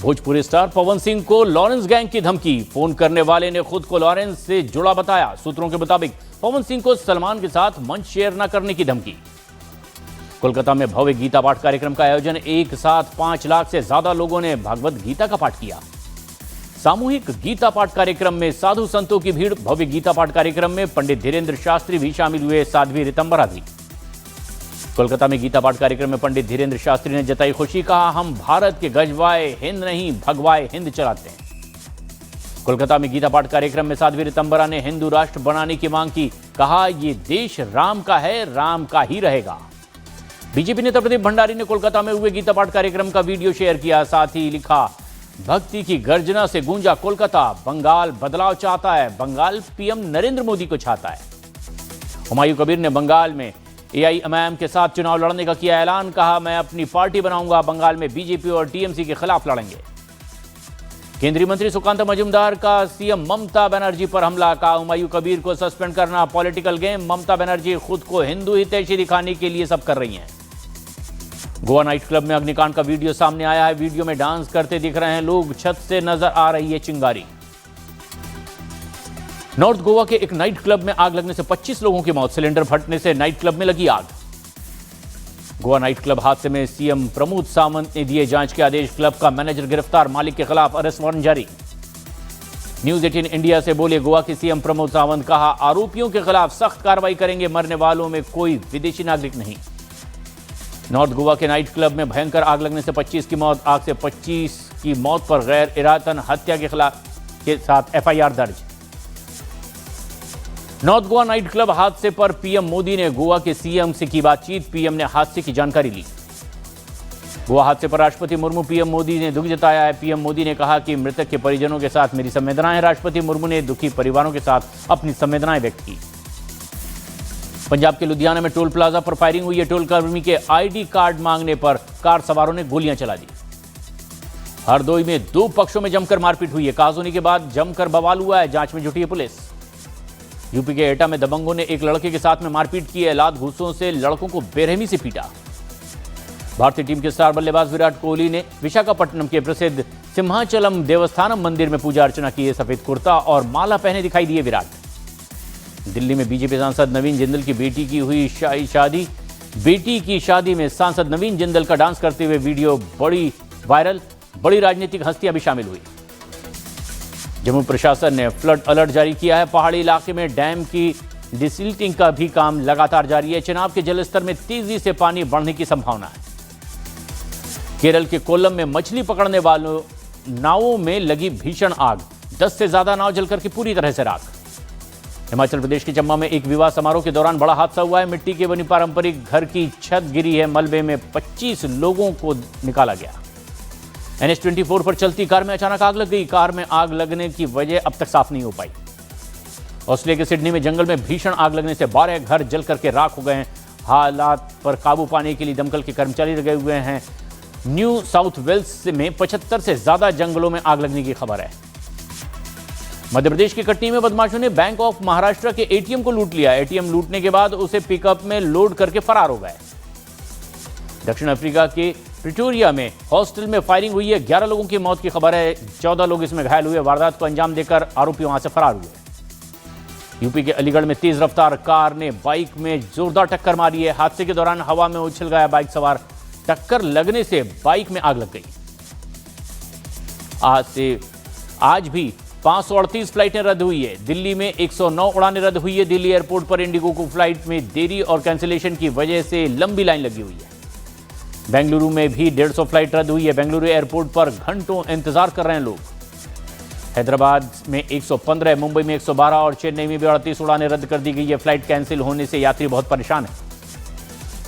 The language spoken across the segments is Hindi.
भोजपुरी स्टार पवन सिंह को लॉरेंस गैंग की धमकी। फोन करने वाले ने खुद को लॉरेंस से जुड़ा बताया। सूत्रों के मुताबिक पवन सिंह को सलमान के साथ मंच शेयर न करने की धमकी। कोलकाता में भव्य गीता पाठ कार्यक्रम का आयोजन। एक साथ 5 लाख से ज्यादा लोगों ने भगवत गीता का पाठ किया। सामूहिक गीता पाठ कार्यक्रम में साधु संतों की भीड़। भव्य गीता पाठ कार्यक्रम में पंडित धीरेन्द्र शास्त्री भी शामिल हुए, साध्वी ऋतंबरा भी। कोलकाता में गीता पाठ कार्यक्रम में पंडित धीरेन्द्र शास्त्री ने जताई खुशी। कहा, हम भारत के गजवाए हिंद नहीं भगवाए हिंद चलाते हैं। कोलकाता में गीता पाठ कार्यक्रम में साध्वी ऋतंबरा ने हिंदू राष्ट्र बनाने की मांग की। कहा, ये देश राम का है, राम का ही रहेगा। बीजेपी नेता प्रदीप भंडारी ने कोलकाता में हुए गीता पाठ कार्यक्रम का वीडियो शेयर किया। साथ ही लिखा, भक्ति की गर्जना से गूंजा कोलकाता। बंगाल बदलाव चाहता है, बंगाल पीएम नरेंद्र मोदी को चाहता है। हुमायूं कबीर ने बंगाल में एआईएमआईएम के साथ चुनाव लड़ने का किया ऐलान। कहा, मैं अपनी पार्टी बनाऊंगा, बंगाल में बीजेपी और टीएमसी के खिलाफ लड़ेंगे। केंद्रीय मंत्री सुकांत मजूमदार का सीएम ममता बनर्जी पर हमला। कहा, हुमायूं कबीर को सस्पेंड करना पॉलिटिकल गेम। ममता बनर्जी खुद को हिंदू हितैषी दिखाने के लिए सब कर रही हैं। गोवा नाइट क्लब में अग्निकांड का वीडियो सामने आया है। वीडियो में डांस करते दिख रहे हैं लोग, छत से नजर आ रही है चिंगारी। नॉर्थ गोवा के एक नाइट क्लब में आग लगने से 25 लोगों की मौत। सिलेंडर फटने से नाइट क्लब में लगी आग। गोवा नाइट क्लब हादसे में सीएम प्रमोद सावंत ने दिए जांच के आदेश। क्लब का मैनेजर गिरफ्तार, मालिक के खिलाफ अरेस्ट वारंट जारी। न्यूज 18 इंडिया से बोले गोवा के सीएम प्रमोद सावंत। कहा, आरोपियों के खिलाफ सख्त कार्रवाई करेंगे, मरने वालों में कोई विदेशी नागरिक नहीं। नॉर्थ गोवा के नाइट क्लब में भयंकर आग लगने से 25 की मौत। आग से 25 की मौत पर गैर इरादतन हत्या के साथ एफआईआर दर्ज। नॉर्थ गोवा नाइट क्लब हादसे पर पीएम मोदी ने गोवा के सीएम से की बातचीत। पीएम ने हादसे की जानकारी ली। गोवा हादसे पर राष्ट्रपति मुर्मू पीएम मोदी ने दुख जताया है। पीएम मोदी ने कहा कि मृतक के परिजनों के साथ मेरी संवेदनाएं। राष्ट्रपति मुर्मू ने दुखी परिवारों के साथ अपनी संवेदनाएं व्यक्त की। पंजाब के लुधियाना में टोल प्लाजा पर फायरिंग हुई है। टोल कर्मी के आईडी कार्ड मांगने पर कार सवारों ने गोलियां चला दी। हरदोई में 2 पक्षों में जमकर मारपीट हुई है। कहासुनी के बाद जमकर बवाल हुआ है, जांच में जुटी है पुलिस। यूपी के एटा में दबंगों ने एक लड़के के साथ में मारपीट की है। लात घूंसों से लड़कों को बेरहमी से पीटा। भारतीय टीम के स्टार बल्लेबाज विराट कोहली ने विशाखापट्टनम के प्रसिद्ध सिंहाचलम देवस्थानम मंदिर में पूजा अर्चना की है। सफेद कुर्ता और माला पहने दिखाई दिए विराट। दिल्ली में बीजेपी सांसद नवीन जिंदल की बेटी की हुई शादी। बेटी की शादी में सांसद नवीन जिंदल का डांस करते हुए वीडियो बड़ी वायरल। बड़ी राजनीतिक हस्तियां भी शामिल हुई। जम्मू प्रशासन ने फ्लड अलर्ट जारी किया है। पहाड़ी इलाके में डैम की डिसिल्टिंग का भी काम लगातार जारी है। चेनाब के जलस्तर में तेजी से पानी बढ़ने की संभावना है। केरल के कोल्लम में मछली पकड़ने वालों नावों में लगी भीषण आग। 10 से ज्यादा नाव जलकर के पूरी तरह से राख। हिमाचल प्रदेश के चंबा में एक विवाह समारोह के दौरान बड़ा हादसा हुआ है। मिट्टी के बनी पारंपरिक घर की छत गिरी है। मलबे में 25 लोगों को निकाला गया। NH24 पर चलती कार में अचानक आग लग गई। कार में आग लगने की वजह अब तक साफ नहीं हो पाई। ऑस्ट्रेलिया के सिडनी में जंगल में भीषण आग लगने से 12 घर जल करके राख हो गए हैं। हालात पर काबू पाने के लिए दमकल के कर्मचारी लगे हुए हैं। न्यू साउथ वेल्स में 75 से ज्यादा जंगलों में आग लगने की खबर है। मध्य प्रदेश के कटनी में बदमाशों ने बैंक ऑफ महाराष्ट्र के एटीएम को लूट लिया। एटीएम लूटने के बाद उसे पिकअप में लोड करके फरार हो गए। दक्षिण अफ्रीका के प्रिटोरिया में हॉस्टल में फायरिंग हुई है। 11 लोगों की मौत की खबर है। 14 लोग इसमें घायल हुए। वारदात को अंजाम देकर आरोपी वहां से फरार हुए। यूपी के अलीगढ़ में तेज रफ्तार कार ने बाइक में जोरदार टक्कर मारी है। हादसे के दौरान हवा में उछल गया बाइक सवार। टक्कर लगने से बाइक में आग लग गई। आज भी 538 फ्लाइटें रद्द हुई है। दिल्ली में 109 उड़ानें रद्द हुई है। दिल्ली एयरपोर्ट पर इंडिगो को फ्लाइट में देरी और कैंसिलेशन की वजह से लंबी लाइन लगी हुई है। बेंगलुरु में भी 150 फ्लाइट रद्द हुई है। बेंगलुरु एयरपोर्ट पर घंटों इंतजार कर रहे हैं लोग। हैदराबाद में 115, मुंबई में 112 और चेन्नई में भी 38 उड़ानें रद्द कर दी गई है। फ्लाइट कैंसिल होने से यात्री बहुत परेशान है।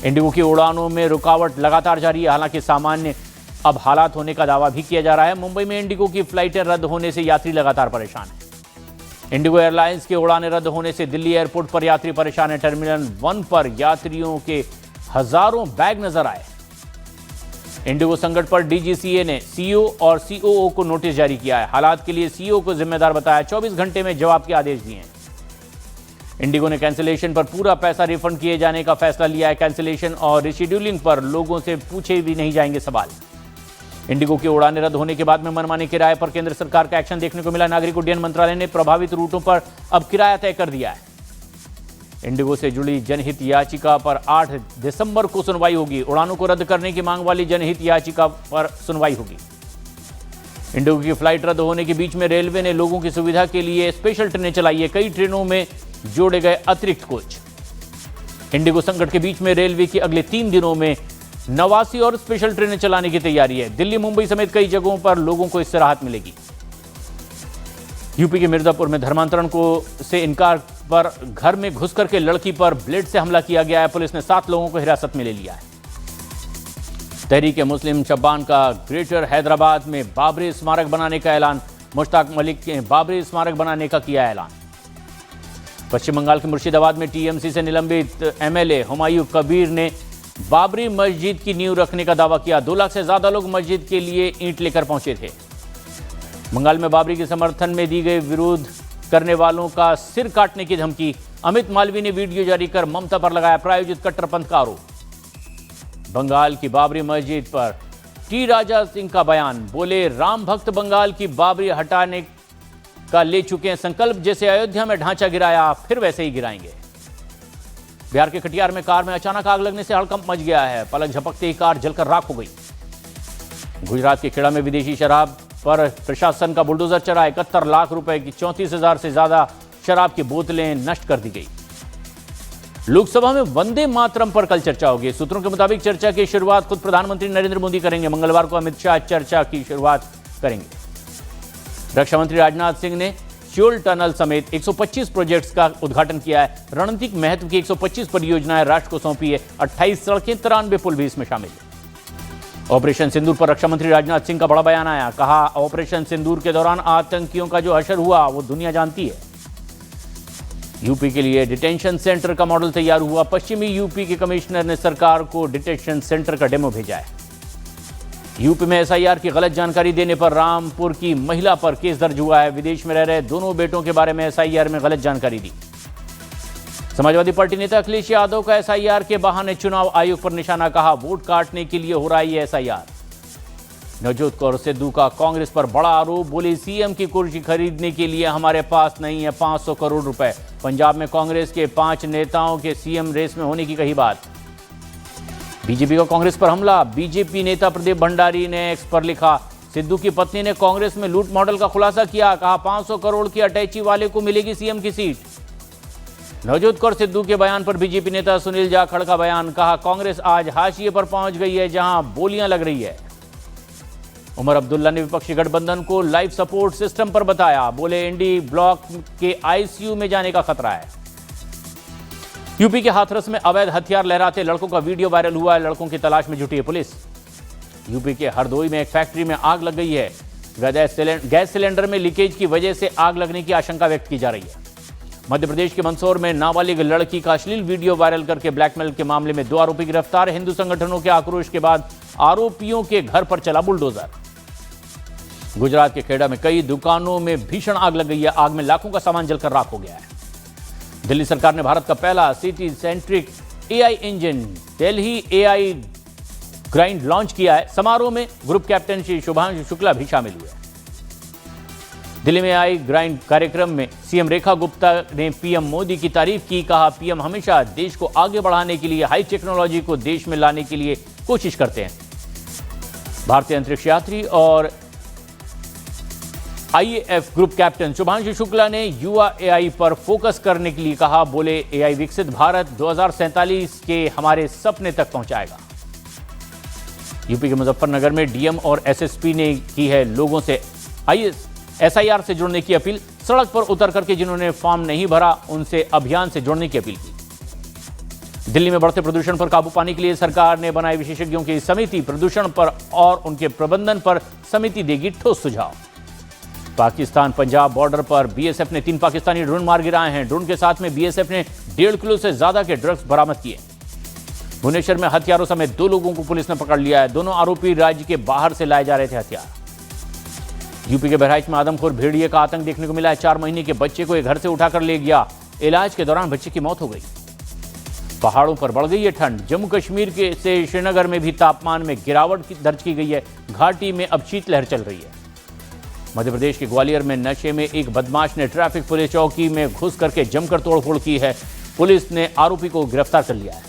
इंडिगो की उड़ानों में रुकावट लगातार जारी है। हालांकि सामान्य अब हालात होने का दावा भी किया जा रहा है। मुंबई में इंडिगो की फ्लाइटें रद्द होने से यात्री लगातार परेशान हैं। इंडिगो एयरलाइंस के उड़ानें रद्द होने से दिल्ली एयरपोर्ट पर यात्री परेशान है। टर्मिनल 1 पर यात्रियों के हजारों बैग नजर आए। इंडिगो संकट पर डीजीसीए ने सीईओ और सीओओ को नोटिस जारी किया है। हालात के लिए सीईओ को जिम्मेदार बताया। 24 घंटे में जवाब के आदेश दिए हैं। इंडिगो ने कैंसिलेशन पर पूरा पैसा रिफंड किए जाने का फैसला लिया है। कैंसिलेशन और रिशेड्यूलिंग पर लोगों से पूछे भी नहीं जाएंगे सवाल। इंडिगो की उड़ानें रद्द होने के बाद में मनमानी किराए पर केंद्र सरकार का एक्शन देखने को मिला। नागरिक उड्डयन मंत्रालय ने प्रभावित रूटों पर अब किराया तय कर दिया है। इंडिगो से जुड़ी जनहित याचिका पर 8 दिसंबर को सुनवाई होगी। उड़ानों को रद्द करने की मांग वाली जनहित याचिका पर सुनवाई होगी। इंडिगो की फ्लाइट रद्द होने के बीच में रेलवे ने लोगों की सुविधा के लिए स्पेशल ट्रेनें चलाई है। कई ट्रेनों में जोड़े गए अतिरिक्त कोच। इंडिगो संकट के बीच में रेलवे की अगले 3 दिनों में 89 और स्पेशल ट्रेनें चलाने की तैयारी है। दिल्ली, मुंबई समेत कई जगहों पर लोगों को इससे राहत मिलेगी। यूपी के मिर्जापुर में धर्मांतरण से इनकार पर घर में घुस करके लड़की पर ब्लेड से हमला किया गया है। पुलिस ने 7 लोगों को हिरासत में ले लिया है। तहरीक मुस्लिम शब्बान का ग्रेटर हैदराबाद में बाबरी स्मारक बनाने का ऐलान। मुश्ताक मलिक ने बाबरी स्मारक बनाने का किया ऐलान। पश्चिम बंगाल के मुर्शिदाबाद में टीएमसी से निलंबित एमएलए हुमायूं कबीर ने बाबरी मस्जिद की नींव रखने का दावा किया। 2 लाख से ज्यादा लोग मस्जिद के लिए ईंट लेकर पहुंचे थे। बंगाल में बाबरी के समर्थन में दी गई विरोध करने वालों का सिर काटने की धमकी। अमित मालवीय ने वीडियो जारी कर ममता पर लगाया प्रायोजित कट्टरपंथ का आरोप। बंगाल की बाबरी मस्जिद पर टी राजा सिंह का बयान। बोले, राम भक्त बंगाल की बाबरी हटाने का ले चुके हैं संकल्प। जैसे अयोध्या में ढांचा गिराया, फिर वैसे ही गिराएंगे। बिहार के कटिहार में कार में अचानक आग लगने से हड़कंप मच गया है। पलक झपकते ही कार जलकर राख हो गई। गुजरात के खेड़ा में विदेशी शराब पर प्रशासन का बुलडोजर चला। 71 लाख रुपए की 34,000 से ज्यादा शराब की बोतलें नष्ट कर दी गई। लोकसभा में वंदे मातरम पर कल चर्चा होगी। सूत्रों के मुताबिक चर्चा की शुरुआत खुद प्रधानमंत्री नरेंद्र मोदी करेंगे। मंगलवार को अमित शाह चर्चा की शुरुआत करेंगे। रक्षा मंत्री राजनाथ सिंह ने श्योल टनल समेत 125 प्रोजेक्ट्स का उद्घाटन किया है। रणनीतिक महत्व की 125 परियोजनाएं राष्ट्र को सौंपी है। 28 सड़कें, 93 पुल भी इसमें शामिल है। ऑपरेशन सिंदूर पर रक्षा मंत्री राजनाथ सिंह का बड़ा बयान आया। कहा, ऑपरेशन सिंदूर के दौरान आतंकियों का जो असर हुआ वो दुनिया जानती है। यूपी के लिए डिटेंशन सेंटर का मॉडल तैयार हुआ। पश्चिमी यूपी के कमिश्नर ने सरकार को डिटेंशन सेंटर का डेमो भेजा है। यूपी में एसआईआर की गलत जानकारी देने पर रामपुर की महिला पर केस दर्ज हुआ है। विदेश में रह रहे दोनों बेटों के बारे में एसआईआर में गलत जानकारी दी। समाजवादी पार्टी नेता अखिलेश यादव का एसआईआर के बहाने चुनाव आयोग पर निशाना। कहा, वोट काटने के लिए हो रहा है ये एसआईआर। नवजोत कौर सिद्धू का कांग्रेस पर बड़ा आरोप। बोली, सीएम की कुर्सी खरीदने के लिए हमारे पास नहीं है 500 करोड़ रुपए। पंजाब में कांग्रेस के 5 नेताओं के सीएम रेस में होने की कही बात। बीजेपी का कांग्रेस पर हमला। बीजेपी नेता प्रदीप भंडारी ने एक्स पर लिखा, सिद्धू की पत्नी ने कांग्रेस में लूट मॉडल का खुलासा किया। कहा, 500 करोड़ की अटैची वाले को मिलेगी सीएम की सीट। नवजोत कौर सिद्धू के बयान पर बीजेपी नेता सुनील जाखड़ का बयान। कहा, कांग्रेस आज हाशिए पर पहुंच गई है जहां बोलियां लग रही है। उमर अब्दुल्ला ने विपक्षी गठबंधन को लाइफ सपोर्ट सिस्टम पर बताया। बोले, एनडी ब्लॉक के आईसीयू में जाने का खतरा है। यूपी के हाथरस में अवैध हथियार लहराते लड़कों का वीडियो वायरल हुआ है। लड़कों की तलाश में जुटी है पुलिस। यूपी के हरदोई में एक फैक्ट्री में आग लग गई है। गैस सिलेंडर में लीकेज की वजह से आग लगने की आशंका व्यक्त की जा रही है। मध्य प्रदेश के मंदसौर में नाबालिग लड़की का अश्लील वीडियो वायरल करके ब्लैकमेल के मामले में 2 आरोपी गिरफ्तार। हिंदू संगठनों के आक्रोश के बाद आरोपियों के घर पर चला बुलडोजर। गुजरात के खेड़ा में कई दुकानों में भीषण आग लग गई है। आग में लाखों का सामान जलकर राख हो गया है। दिल्ली सरकार ने भारत का पहला city centric AI engine Delhi AI grind launch किया है। समारोह में ग्रुप कैप्टन श्री शुभांशु शुक्ला भी शामिल हुए। दिल्ली में एआई ग्राइंड कार्यक्रम में सीएम रेखा गुप्ता ने पीएम मोदी की तारीफ की। कहा, पीएम हमेशा देश को आगे बढ़ाने के लिए हाई टेक्नोलॉजी को देश में लाने के लिए कोशिश करते हैं। भारतीय अंतरिक्ष यात्री और IAF group captain Shubhanshu Shukla ने युवा एआई पर फोकस करने के लिए कहा। बोले, एआई विकसित भारत 2047 के हमारे सपने तक पहुंचाएगा। यूपी के मुजफ्फरनगर में डीएम और एसएसपी ने की है लोगों से एसआईआर से जुड़ने की अपील। सड़क पर उतर करके जिन्होंने फॉर्म नहीं भरा उनसे अभियान से जुड़ने की अपील की। दिल्ली में बढ़ते प्रदूषण पर काबू पाने के लिए सरकार ने बनाई विशेषज्ञों की समिति। प्रदूषण पर और उनके प्रबंधन पर समिति देगी ठोस सुझाव। पाकिस्तान पंजाब बॉर्डर पर बीएसएफ ने 3 पाकिस्तानी ड्रोन मार गिराए हैं। ड्रोन के साथ में बीएसएफ ने 1.5 किलो से ज्यादा के ड्रग्स बरामद किए। भुवनेश्वर में हथियारों समेत 2 लोगों को पुलिस ने पकड़ लिया है। दोनों आरोपी राज्य के बाहर से लाए जा रहे थे हथियार। यूपी के बहराइच में आदमखोर भेड़िए का आतंक देखने को मिला है। 4 महीने के बच्चे को एक घर से उठाकर ले गया। इलाज के दौरान बच्चे की मौत हो गई। पहाड़ों पर बढ़ गई है ठंड। जम्मू कश्मीर के से श्रीनगर में भी तापमान में गिरावट दर्ज की गई है। घाटी में अब शीतलहर चल रही है। मध्य प्रदेश के ग्वालियर में नशे में एक बदमाश ने ट्रैफिक पुलिस चौकी में घुस करके जमकर तोड़फोड़ की है। पुलिस ने आरोपी को गिरफ्तार कर लिया है।